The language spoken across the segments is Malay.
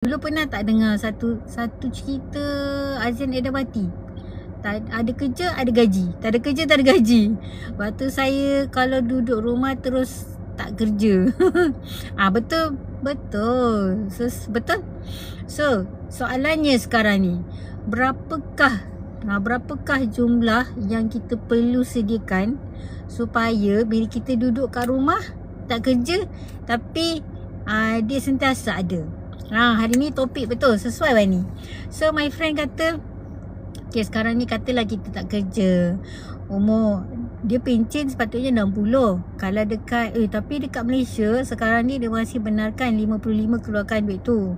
Dulu pernah tak dengar satu cerita Azan Edawati? Ada kerja, ada gaji. Tak ada kerja, tak ada gaji. Waktu saya kalau duduk rumah terus tak kerja. Betul. Betul. Betul. So, soalannya sekarang ni, berapakah jumlah yang kita perlu sediakan supaya bila kita duduk kat rumah tak kerja tapi dia sentiasa ada. Hari ni topik betul sesuai ni. So my friend kata, okay, sekarang ni katalah kita tak kerja, umur dia pencen sepatutnya 60. Kalau dekat tapi dekat Malaysia sekarang ni dia masih benarkan 55 keluarkan duit tu.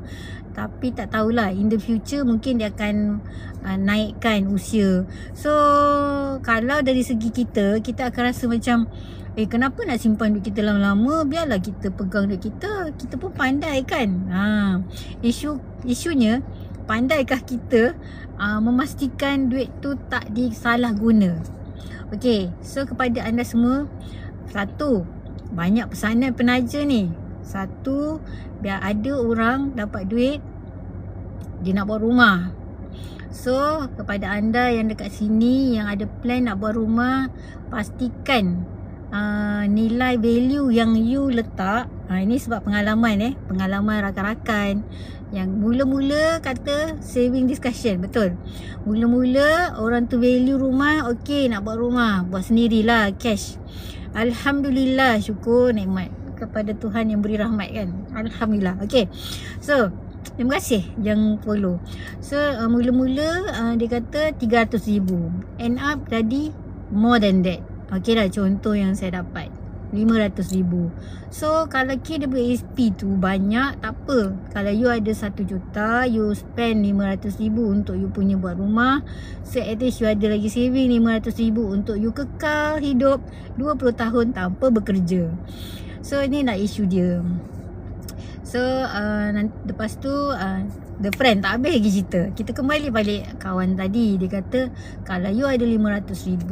Tapi tak tahulah, in the future mungkin dia akan naikkan usia. So kalau dari segi kita akan rasa macam kenapa nak simpan duit kita lama-lama? Biarlah kita pegang duit kita. Kita pun pandai kan. Isunya, pandaikah kita memastikan duit tu tak disalah guna? Okay, so kepada anda semua, satu, banyak pesanan penaja ni. Satu, biar ada orang dapat duit, dia nak buat rumah. So kepada anda yang dekat sini yang ada plan nak buat rumah, pastikan nilai value yang you letak. Ini sebab pengalaman pengalaman rakan-rakan yang mula-mula kata saving discussion. Betul, mula-mula orang tu value rumah, okay, nak buat rumah, buat sendirilah, cash. Alhamdulillah, syukur nikmat kepada Tuhan yang beri rahmat kan. Alhamdulillah. Okay, so terima kasih yang follow. So mula-mula dia kata 300,000, end up jadi more than that. Okay dah, contoh yang saya dapat 500,000. So kalau KWSP tu banyak, tak apa. Kalau you ada 1 juta, you spend 500,000 untuk you punya buat rumah. So at least you ada lagi saving 500,000 untuk you kekal hidup 20 tahun tanpa bekerja. So ni nak isu dia. So lepas tu the friend tak habis lagi cerita. Kita kembali balik kawan tadi. Dia kata kalau you ada 500,000,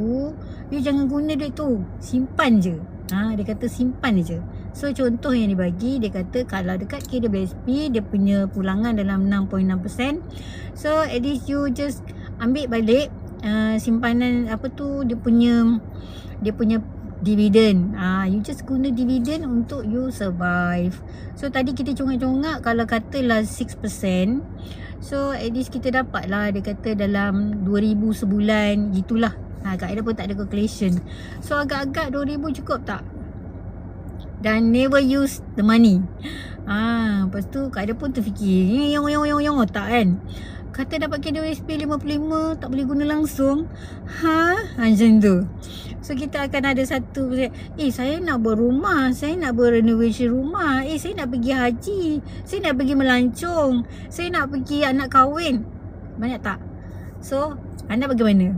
you jangan guna duit tu, simpan je. Dia kata simpan je. So contoh yang dibagi, dia kata kalau dekat KWSP dia punya pulangan dalam 6.6%. So at least you just ambil balik simpanan dia punya dividen. You just guna dividen untuk you survive. So tadi kita congak-congak kalau katalah 6%. So at least kita dapat lah, dia kata dalam 2,000 sebulan, gitulah. Kak Aida pun tak ada calculation. So agak-agak 2,000 cukup tak? Dan never use the money. Lepas tu Kak Aida pun terfikir, yang otak kan. Kata dapat KWSP 55 tak boleh guna langsung. Macam tu. So kita akan ada satu, saya nak buat rumah, saya nak buat renovation rumah, saya nak pergi haji, saya nak pergi melancong, saya nak pergi anak kahwin. Banyak tak? So anda bagaimana?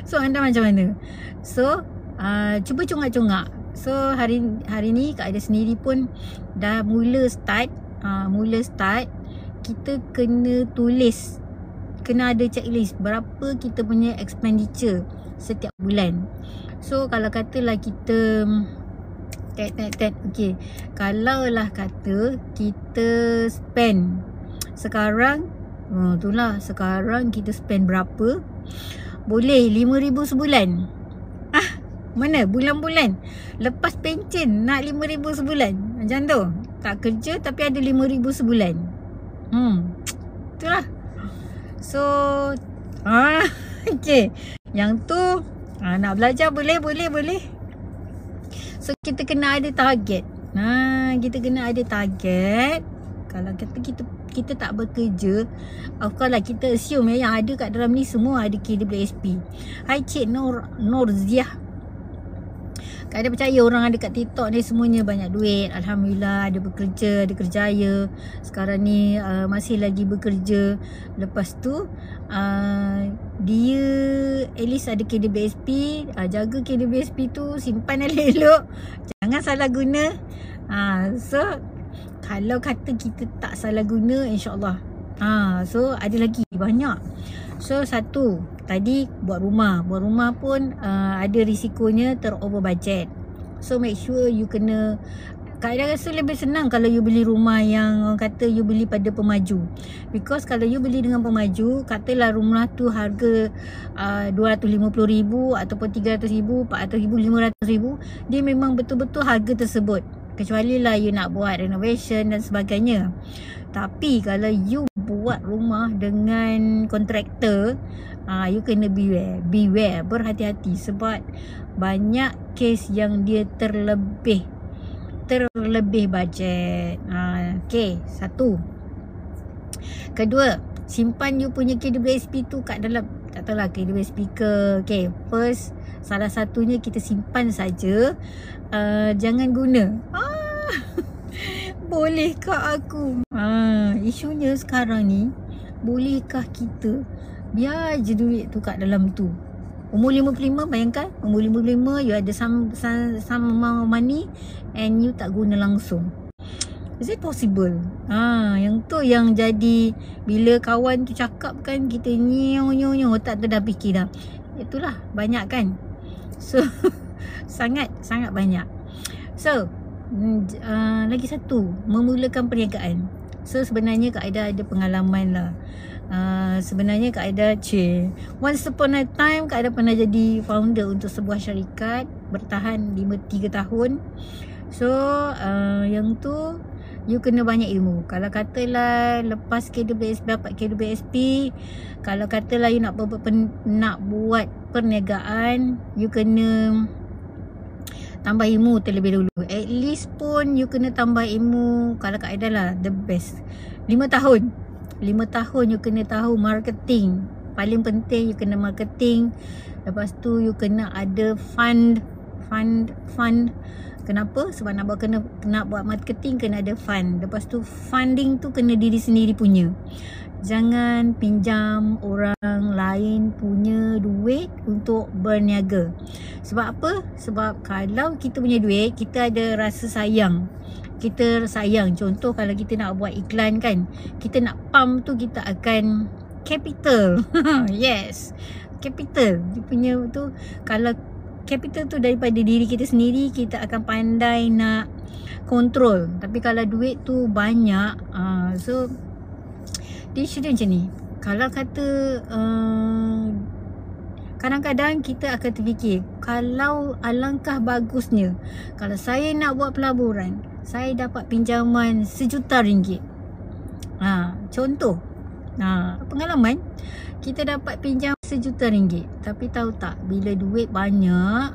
So anda macam mana? So cuba congak-congak. So hari ni Kak Aida sendiri pun dah mula start. Kita kena tulis, kena ada checklist berapa kita punya expenditure setiap bulan. So kalau katalah kita okay, kalau lah kata kita spend sekarang, itulah sekarang kita spend berapa, boleh 5,000 sebulan. Mana bulan-bulan lepas pencen nak 5,000 sebulan, macam tu. Tak kerja tapi ada 5,000 sebulan. Itulah. So okay, yang tu nak belajar boleh. So kita kena ada target. Kita kena ada target. Kalau kata kita tak bekerja, of course lah kita assume yang ada kat dalam ni semua ada KWSP. Hai Cik Norziah, Kak Aida percaya orang ada kat TikTok ni semuanya banyak duit. Alhamdulillah, ada bekerja, ada kerjaya. Sekarang ni masih lagi bekerja. Lepas tu dia at least ada KWSP. Jaga KWSP tu, simpan elok-elok, jangan salah guna. So kalau kata kita tak salah guna, insyaAllah. So ada lagi banyak. So satu, tadi buat rumah pun ada risikonya terover budget. So make sure you kena Kak Aida rasa lebih senang kalau you beli rumah yang orang kata you beli pada pemaju. Because kalau you beli dengan pemaju, katalah rumah tu harga RM250,000 ataupun RM300,000, RM400,000, RM500,000, dia memang betul-betul harga tersebut. Kecuali lah you nak buat renovation dan sebagainya. Tapi kalau you buat rumah dengan kontraktor, you kena beware, berhati-hati sebab banyak kes yang dia terlebih bajet. Okay, satu. Kedua, simpan you punya KWSP tu kat dalam, tak tahulah KWSP ke. Okay, first, salah satunya kita simpan saja, jangan guna. Bolehkah aku? Isunya sekarang ni, bolehkah kita biar je duit tu kat dalam tu? Umur 55, bayangkan umur 55 you ada some amount of money and you tak guna langsung. Is it possible? Yang tu yang jadi bila kawan tu cakap kan, kita nyong otak tu dah fikir dah. Itulah banyak kan. So sangat banyak. So lagi satu, memulakan perniagaan. So sebenarnya Kak Aida ada pengalaman lah. Sebenarnya Kak Aida once upon a time Kak Aida pernah jadi founder untuk sebuah syarikat, bertahan 3 tahun. So yang tu you kena banyak ilmu. Kalau katalah lepas KWSP, dapat KWSP, kalau katalah you nak buat perniagaan, you kena tambah ilmu terlebih dahulu. At least pun you kena tambah ilmu. Kalau Kak Aida lah the best 5 tahun you kena tahu marketing. Paling penting you kena marketing. Lepas tu you kena ada fund. Kenapa? Sebab nak buat marketing kena ada fund. Lepas tu funding tu kena diri sendiri punya. Jangan pinjam orang lain punya duit untuk berniaga. Sebab apa? Sebab kalau kita punya duit, kita ada rasa sayang. Kita sayang. Contoh kalau kita nak buat iklan kan, kita nak pump tu, kita akan capital. Yes, capital. Dia punya tu, kalau capital tu daripada diri kita sendiri, kita akan pandai nak control. Tapi kalau duit tu banyak, so dia shouldn't macam ni. Kalau kata kadang-kadang kita akan terfikir, kalau alangkah bagusnya kalau saya nak buat pelaburan, saya dapat pinjaman RM1,000,000. Contoh, pengalaman, kita dapat pinjam RM1,000,000. Tapi tahu tak, bila duit banyak,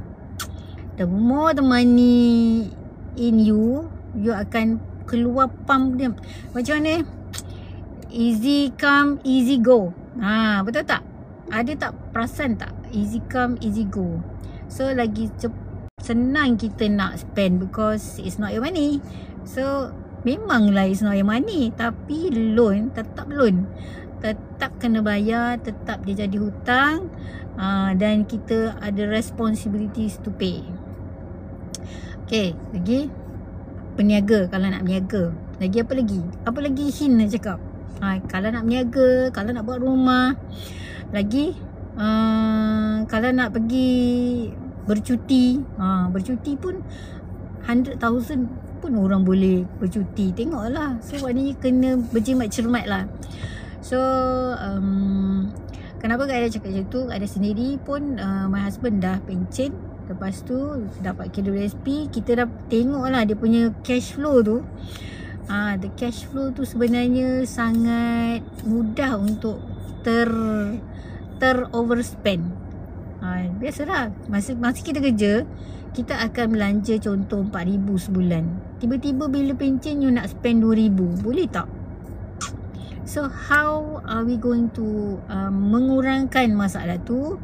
the more the money in you akan keluar pump dia. Macam mana? Easy come, easy go. Betul tak? Ada tak perasan tak? Easy come, easy go. So lagi senang kita nak spend because it's not your money. So memanglah it's not your money, tapi loan, tetap kena bayar, tetap dia jadi hutang, dan kita ada responsibilities to pay. Okay, lagi peniaga. Kalau nak berniaga, lagi apa lagi hint nak cakap. Kalau nak berniaga, kalau nak buat rumah, lagi kalau nak pergi bercuti, bercuti pun 100,000 pun orang boleh bercuti. Tengoklah. So maknanya kena berjimat cermat lah. So kenapa Kak Aida cakap macam tu? Ada sendiri pun, my husband dah pencen. Lepas tu dapat KWSP, kita dah tengok lah dia punya cash flow tu. The cash flow tu sebenarnya sangat mudah untuk overspend. Biasalah, masa kita kerja, kita akan belanja contoh 4,000 sebulan. Tiba-tiba bila pencen you nak spend 2,000, boleh tak? So how are we going to mengurangkan masalah tu?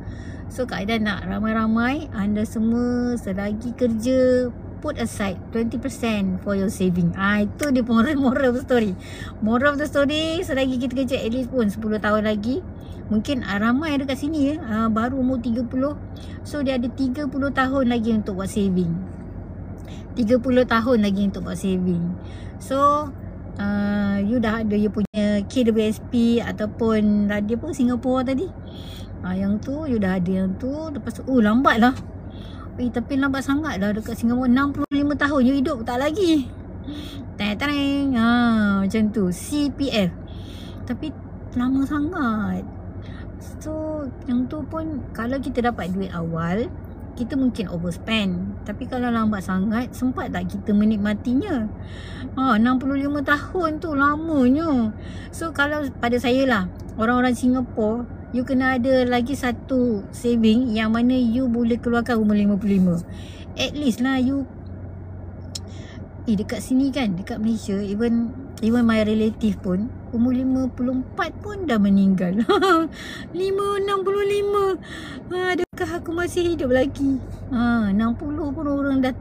So Kak Aida nak ramai-ramai anda semua selagi kerja, put aside 20% for your saving. Itu dia moral of the story. Moral of the story, selagi kita kerja at least pun 10 tahun lagi. Mungkin ramai dekat sini baru umur 30. So dia ada 30 tahun lagi untuk buat saving. 30 tahun lagi untuk buat saving. So you dah ada you punya KWSP ataupun dia pun Singapura tadi. Yang tu you dah ada yang tu. Lepas tu lambat lah. Tapi lambat sangat dah dekat Singapura. 65 tahun you hidup tak lagi. Teng-teng. Macam tu. CPF. Tapi lama sangat. So yang tu pun kalau kita dapat duit awal, kita mungkin overspend. Tapi kalau lambat sangat, sempat tak kita menikmatinya? 65 tahun tu lamanya. So kalau pada saya lah, orang-orang Singapura, you kena ada lagi satu saving yang mana you boleh keluarkan umur 55. At least lah you dekat sini kan, dekat Malaysia, even my relative pun umur 54 pun dah meninggal. 65. Adakah aku masih hidup lagi? 60 pun orang dah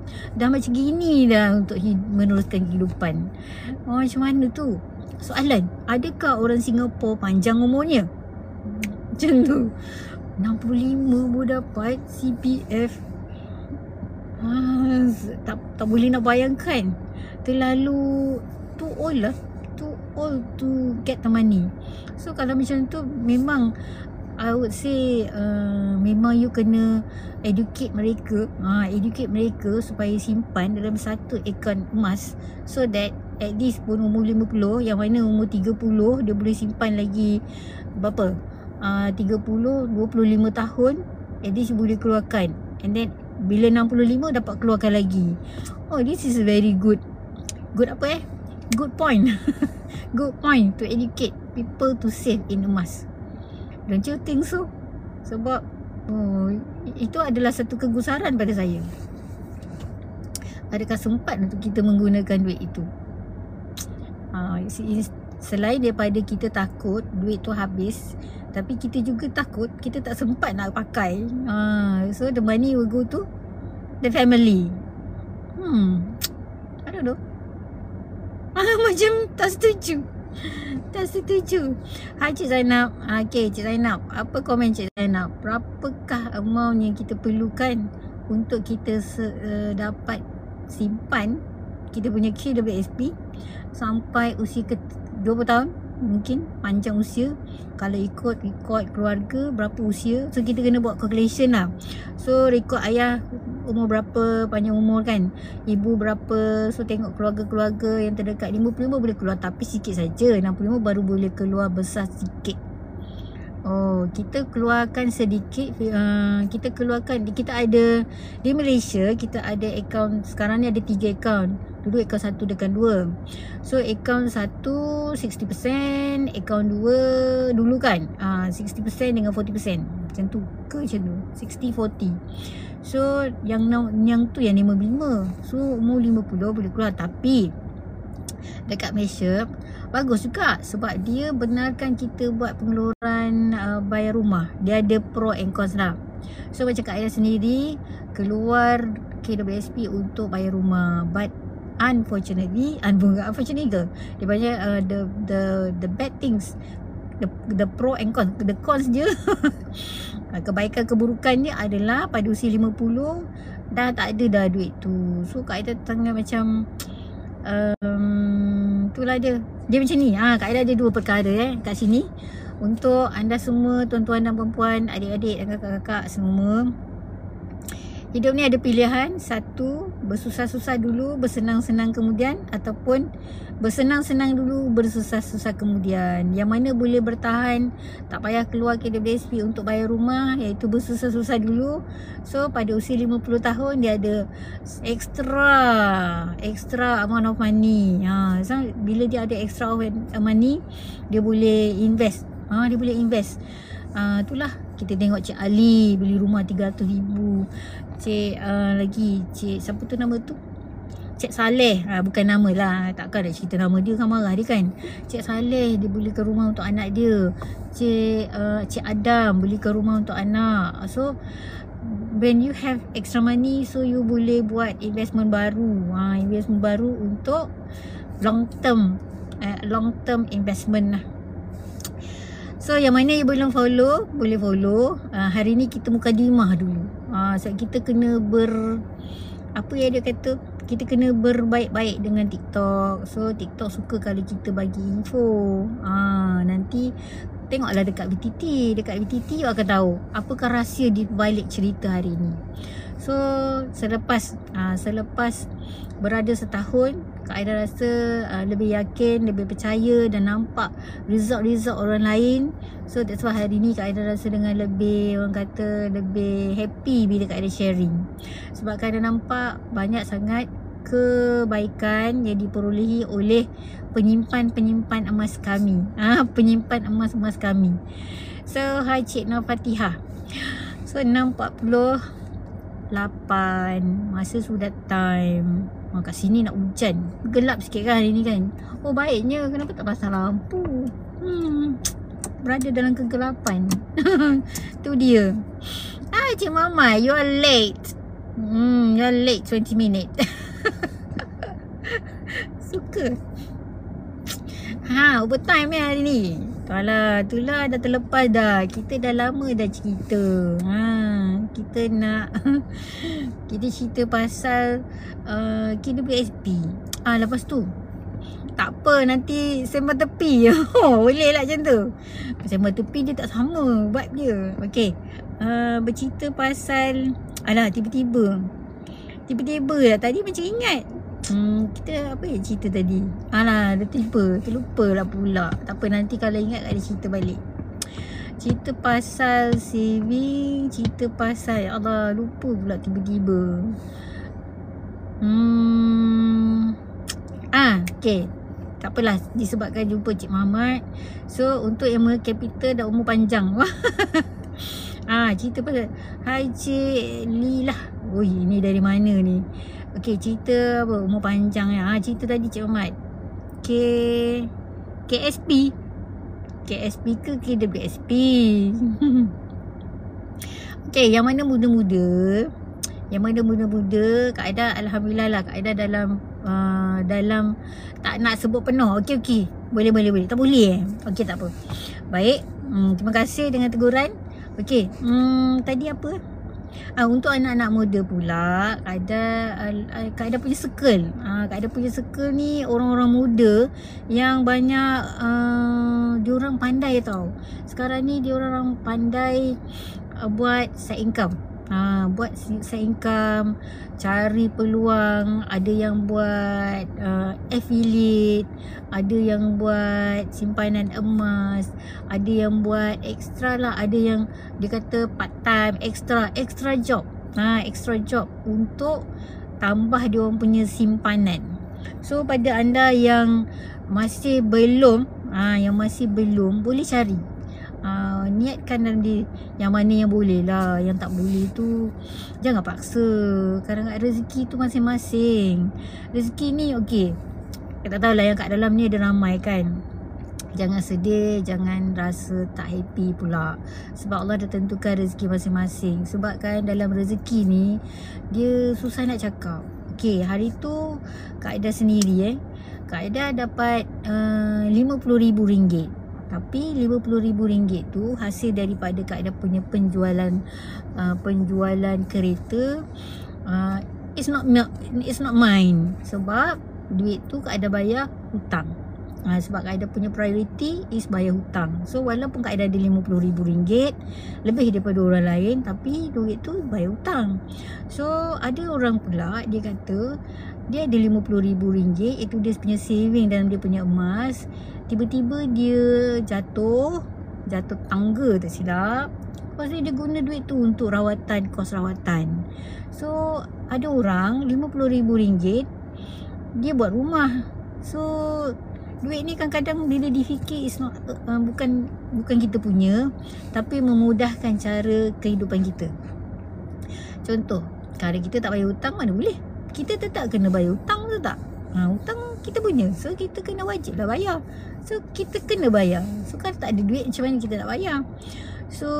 macam gini dah untuk meneruskan kehidupan. Macam mana tu? Soalan, adakah orang Singapura panjang umurnya? Macam tu. 65 pun dapat CPF. Tak boleh nak bayangkan. Terlalu too old lah. Too old to get the money. So kalau macam tu, memang I would say memang you kena educate mereka. Educate mereka supaya simpan dalam satu akaun emas, so that at least pun umur 50, yang mana umur 30 dia boleh simpan lagi berapa? 25 tahun, at least boleh keluarkan. And then bila 65 dapat keluarkan lagi. This is a very good apa good point. Good point to educate people to save in emas. Don't you think so? Sebab itu adalah satu kegusaran pada saya. Adakah sempat untuk kita menggunakan duit itu? Selain daripada kita takut duit tu habis, tapi kita juga takut kita tak sempat nak pakai. So the money will go to the family. I don't know. Macam tak setuju. Cik Zainab. Okay, Cik Zainab, apa komen Cik Zainab? Berapakah amount yang kita perlukan untuk kita dapat simpan kita punya KWSP sampai usia 20 tahun? Mungkin panjang usia. Kalau ikut keluarga berapa usia, so kita kena buat calculation lah. So rekod ayah umur berapa, panjang umur kan, ibu berapa, so tengok keluarga-keluarga yang terdekat. 55 boleh keluar, tapi sikit saja. 65 baru boleh keluar besar sikit. Kita keluarkan sedikit. Kita ada di Malaysia, kita ada akaun. Sekarang ni ada 3 akaun. Dulu akaun 1 dengan 2. So akaun 1 60%, akaun 2 dulu kan 60% dengan 40%. Macam tu ke macam tu? 60-40. So yang tu yang 55. So umur 50 boleh keluar. Tapi dekat Malaysia bagus juga, sebab dia benarkan kita buat pengeluaran bayar rumah. Dia ada pro and cons lah. So macam Kak Aida sendiri keluar KWSP untuk bayar rumah, but unfortunately ke, dia banyak the bad things, the pro and cons. The cons je kebaikan keburukannya adalah pada usia 50 dah tak ada dah duit tu. So Kak Aida tengah macam itulah dia macam ni. Kak Aida ada 2 perkara kat sini untuk anda semua, tuan-tuan dan puan-puan, adik-adik dan kakak-kakak semua. Hidup ni ada pilihan. Satu, bersusah-susah dulu, bersenang-senang kemudian, ataupun bersenang-senang dulu, bersusah-susah kemudian. Yang mana boleh bertahan, tak payah keluar KWSP untuk bayar rumah, iaitu bersusah-susah dulu. So pada usia 50 tahun dia ada extra amount of money. So bila dia ada extra money, dia boleh invest. Itulah kita tengok Cik Ali beli rumah 300,000. Cik siapa tu nama tu? Cik Saleh, bukan nama lah, takkan nak cerita nama dia kan, marah dia kan. Cik Saleh dia belikan rumah untuk anak dia. Cik Adam belikan rumah untuk anak. So when you have extra money, so you boleh buat investment baru. Investment baru untuk long term investment lah. So yang mana you belum follow, boleh follow. Hari ni kita mukadimah dulu. Sebab kita kena apa yang dia kata, kita kena berbaik-baik dengan TikTok. So TikTok suka kalau kita bagi info. Nanti tengoklah dekat VTT. Dekat VTT you akan tahu apakah rahsia di balik cerita hari ni. So selepas berada setahun, Kak Aida rasa lebih yakin, lebih percaya dan nampak result orang lain. So that's why hari ni Kak Aida rasa dengan lebih, orang kata lebih happy bila Kak Aida sharing. Sebab Kak Aida nampak banyak sangat kebaikan yang diperolehi oleh penyimpan emas kami. Penyimpan emas kami. So hi Cik Nur Fatihah. So 6.48, masa sudah time. Kat sini nak hujan, gelap sikit kan hari ni kan. Oh baiknya, kenapa tak pasang lampu? Berada dalam kegelapan. Tu dia. Cik Mama, you are late. You're late 20 minit. Suka. Overtime ya hari ni. Alah, itulah dah terlepas dah. Kita dah lama dah cerita. Kita nak kita cerita pasal KWSP. Lepas tu tak apa, nanti sembang tepi. Boleh lah macam tu. Sembang tepi dia tak sama vibe dia. Okey. Bercerita pasal tiba-tiba lah tadi macam ingat. Kita apa ya cerita tadi? Dah terlupa lah pula. Tak apa, nanti kalau ingat ada cerita balik. Cerita pasal saving, cerita pasal Allah, lupa pula tiba-tiba. Okay, tak apalah, disebabkan jumpa Cik Muhammad. So untuk Emerald Capital dah umur panjang. Cerita pasal hai Cik Lilah. Ini dari mana ni? Okey, cerita apa? Umur panjang ya. Cerita tadi Cik Muhammad. KSP ke KWSP? Okey, yang mana muda-muda Kak Aida alhamdulillah lah, Kak Aida dalam tak nak sebut penuh. Okey. Boleh. Tak boleh Okey, tak apa. Baik. Terima kasih dengan teguran. Okey. Tadi apa? Untuk anak-anak muda pula, Kak Aida punya circle. Kak Aida punya circle ni orang-orang muda yang banyak diorang pandai tau. Sekarang ni diorang pandai buat side income. Buat side income, cari peluang. Ada yang buat affiliate, ada yang buat simpanan emas, ada yang buat extra lah, ada yang dia kata part time, extra job. Extra job untuk tambah dia orang punya simpanan. So pada anda yang masih belum boleh cari. Niatkan dalam diri yang mana yang boleh lah. Yang tak boleh tu jangan paksa. Kadang-kadang rezeki tu masing-masing. Rezeki ni okey, tak tahulah yang kat dalam ni ada ramai kan. Jangan sedih, jangan rasa tak happy pula. Sebab Allah dah tentukan rezeki masing-masing. Sebab kan dalam rezeki ni dia susah nak cakap. Okey, hari tu Kak Aida sendiri Kak Aida dapat RM50,000. Tapi RM50,000 tu hasil daripada Kak Aida punya penjualan kereta. It's not mine. Sebab duit tu Kak Aida bayar hutang. Sebab Kak Aida punya priority is bayar hutang. So walaupun Kak Aida ada RM50,000 lebih daripada orang lain, tapi duit tu bayar hutang. So ada orang pula dia kata dia ada RM50,000, itu dia punya saving dalam dia punya emas. Tiba-tiba dia jatuh tangga tak silap. Lepas tu dia guna duit tu untuk kos rawatan. So ada orang RM50,000 dia buat rumah. So duit ni kadang-kadang bila difikir bukan kita punya, tapi memudahkan cara kehidupan kita. Contoh, kalau kita tak bayar hutang, mana boleh? Kita tetap kena bayar hutang tu tak? Hutang kita punya, so kita kena wajib lah bayar. So kita kena bayar. So kalau tak ada duit, macam mana kita nak bayar? So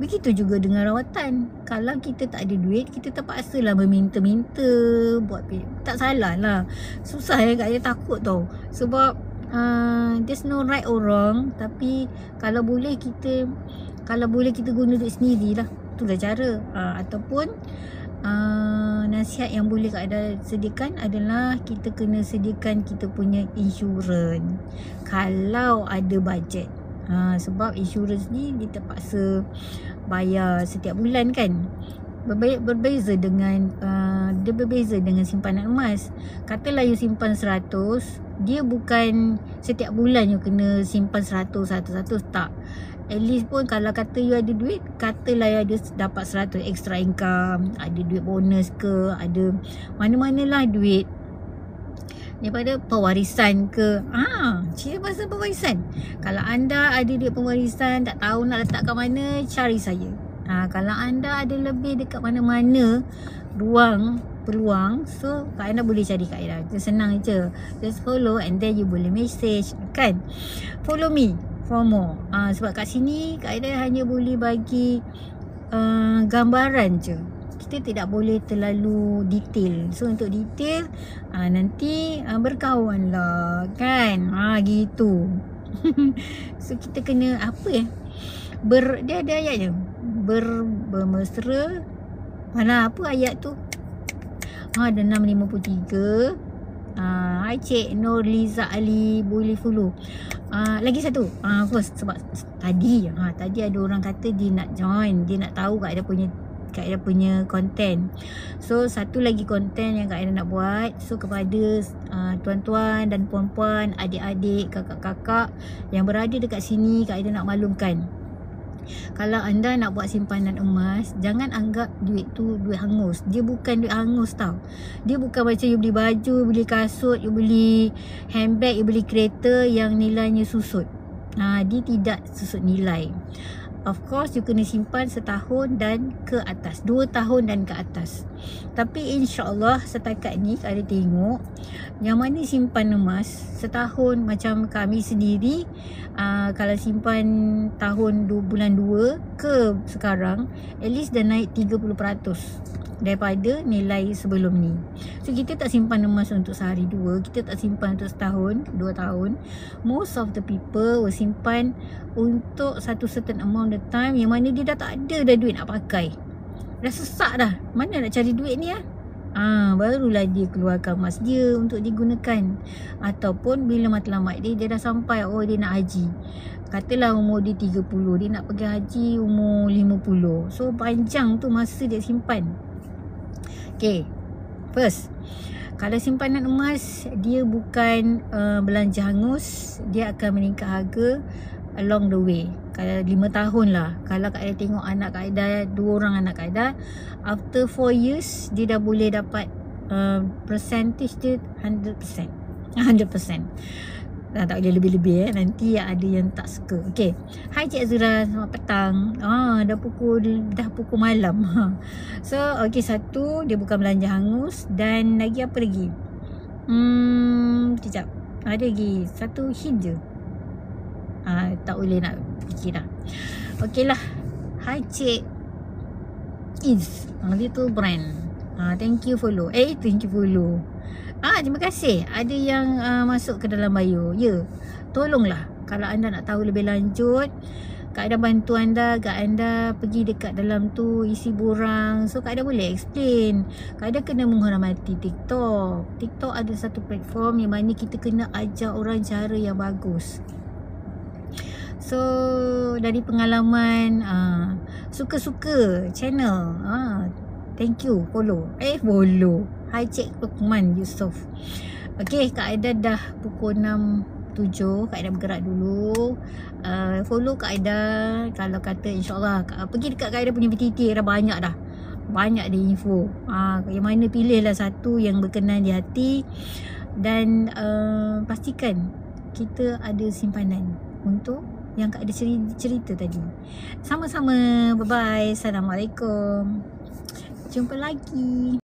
begitu juga dengan rawatan. Kalau kita tak ada duit, kita terpaksa lah meminta-minta buat. Tak salah lah. Susah Kak Aida takut tau. Sebab there's no right or wrong. Tapi kalau boleh kita guna duit sendiri lah. Itulah cara. Ataupun nasihat yang boleh Kak Aida sediakan adalah kita kena sediakan kita punya insurans kalau ada bajet. Sebab insurans ni dia terpaksa bayar setiap bulan kan. berbeza dengan dia berbeza dengan simpanan emas. Katalah you simpan 100, dia bukan setiap bulan you kena simpan 100 tak. At least pun kalau kata you ada duit, katalah you ada dapat 100 extra income, ada duit bonus ke, ada mana-manalah duit daripada pewarisan ke. Cerita pasal pewarisan. Kalau anda ada duit pewarisan, tak tahu nak letak kat mana, cari saya. Kalau anda ada lebih dekat mana-mana peluang, so Kak Aida boleh cari Kak Aida. Itu senang je. Just follow and then you boleh message, kan? Follow me for more. Sebab kat sini Kak Aida hanya boleh bagi gambaran je. Kita tidak boleh terlalu detail. So untuk detail nanti berkawan lah, kan? Gitu. So kita kena dia ada ayatnya. Bermesra. Mana apa ayat tu? Ada 653. Hai Cik Nurliza Ali, boleh follow. Lagi satu. First, sebab tadi ada orang kata dia nak join, dia nak tahu Kak Aida punya konten. So satu lagi konten yang Kak Aida nak buat, so kepada tuan-tuan dan puan-puan, adik-adik, kakak-kakak yang berada dekat sini, Kak Aida nak maklumkan, kalau anda nak buat simpanan emas, jangan anggap duit tu duit hangus. Dia bukan duit hangus tau. Dia bukan macam you beli baju, you beli kasut, you beli handbag, you beli kereta yang nilainya susut. Dia tidak susut nilai. Of course, you kena simpan setahun dan ke atas, 2 tahun dan ke atas. Tapi insyaAllah setakat ni Kak Aida tengok yang mana simpan emas setahun, macam kami sendiri, kalau simpan tahun bulan 2 ke sekarang, at least dah naik 30% daripada nilai sebelum ni. So kita tak simpan emas untuk sehari dua, kita tak simpan untuk setahun, 2 tahun. Most of the people will simpan untuk satu certain amount of time, yang mana dia dah tak ada dah duit nak pakai, dah sesak dah, mana nak cari duit ni barulah dia keluarkan emas dia untuk digunakan. Ataupun bila matlamat dia dah sampai, dia nak haji, katalah umur dia 30, dia nak pergi haji umur 50. So panjang tu masa dia simpan. Okay, first, kalau simpanan emas, dia bukan belanja hangus, dia akan meningkat harga along the way. Kalau 5 tahun lah, kalau Kak Aida tengok anak Kak Aida, 2 orang anak Kak Aida, after 4 years dia dah boleh dapat percentage dia 100%. Tak boleh lebih-lebih nanti ada yang tak suka. Okay, hai Cik Azura, selamat petang. Dah pukul malam. So okay, satu, dia bukan belanja hangus. Dan lagi apa lagi? Sekejap, ada lagi satu hint je. Tak boleh nak fikir dah. Okay lah. Hai Cik Is, Little Brand, thank you follow. Thank you follow. Terima kasih. Ada yang masuk ke dalam bio. Ya, tolonglah kalau anda nak tahu lebih lanjut, Kak Aida bantu anda. Kak Aida pergi dekat dalam tu, isi borang. So Kak Aida boleh explain. Kak Aida kena menghormati TikTok. TikTok ada satu platform yang mana kita kena ajar orang cara yang bagus. So dari pengalaman, suka-suka channel, thank you follow. Follow. Hai Cik Lukman Yusof. Okay, Kak Aida dah pukul 6.07. Kak Aida bergerak dulu. Follow Kak Aida. Kalau kata insyaAllah pergi dekat Kak Aida punya PTT, dah banyak dah. Banyak dia info. Yang mana pilihlah satu yang berkenan di hati. Dan pastikan kita ada simpanan untuk yang Kak Aida cerita tadi. Sama-sama. Bye-bye. Assalamualaikum. Jumpa lagi.